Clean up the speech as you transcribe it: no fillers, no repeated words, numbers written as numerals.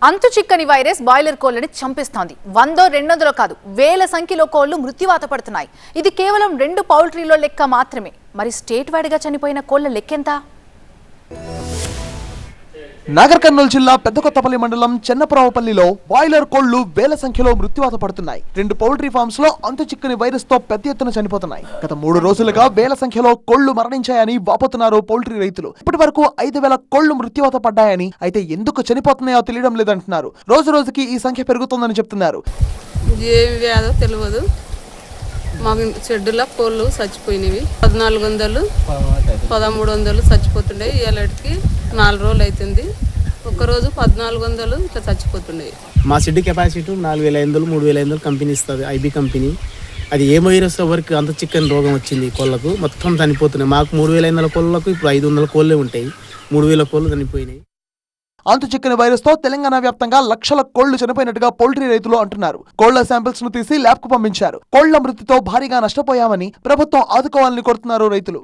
అంతు చిక్కని virus boiler కోళ్లని చంపేస్తోంది. 100, 200 కాదు, వేల సంఖ్యలో కోళ్లు మృత్యువాత పడుతున్నాయి. ఇది కేవలం 2 పౌల్ట్రీలో లెక్క మాత్రమే. మరి స్టేట్ వైడ్ గా చనిపోయిన కోళ్ల లెక్కెంత? నాగర్ కర్నూలు జిల్లా పెద్దకొత్తపల్లి మండలం చెన్నపురావుపల్లిలో బాయిలర్ కోళ్లు వేల సంఖ్యలో మృత్యువాత పడుతున్నాయి. 2 పౌల్ట్రీ ఫార్మ్స్ లో అంతు చిక్కని వైరస్ తో పెద్ద ఎత్తున చనిపోతున్నాయి. గత 3 రోజులుగా వేల సంఖ్యలో కోళ్లు మరణించాయని వాపోతున్నారు పౌల్ట్రీ రైతులు. ఇప్పటి వరకు 5,000 కోళ్లు మృత్యువాత పడ్డాయని, అయితే ఎందుకు చనిపోతున్నాయో తెలియడం లేదంటున్నారు. రోజు రోజుకి ఈ సంఖ్య పెరుగుతోందని చెప్తున్నారు. ఏమి వ్యాధో తెలియదు. మా షెడ్డులో కోళ్ళు చచ్చిపోయినవి 1400, 1300 చచ్చిపోతుండే. ఇవాళకి 4 రోజులు అవుతుంది. ఒక్కరోజు 1400 ఇట్లా చచ్చిపోతుండేవి. మా షెడ్ కెపాసిటీ 4500, 3500 కంపెనీ ఇస్తుంది, ఐబీ కంపెనీ. అది ఏ వైరస్ వరకు అంత చికెన్ రోగం వచ్చింది కోళ్ళకు, మొత్తం చనిపోతున్నాయి. మాకు 3500 కోళ్ళకు ఇప్పుడు 500 కోళ్ళే ఉంటాయి. 3000 కోళ్ళు చనిపోయినాయి. అంతు చిక్కని వైరస్ తో తెలంగాణ వ్యాప్తంగా లక్షల కోళ్లు చనిపోయినట్టుగా పౌల్ట్రీ రైతులు అంటున్నారు. కోళ్ల శాంపిల్స్ ను తీసి ల్యాబ్ కు పంపించారు. కోళ్ల మృతితో భారీగా నష్టపోయామని ప్రభుత్వం ఆదుకోవాలని కోరుతున్నారు రైతులు.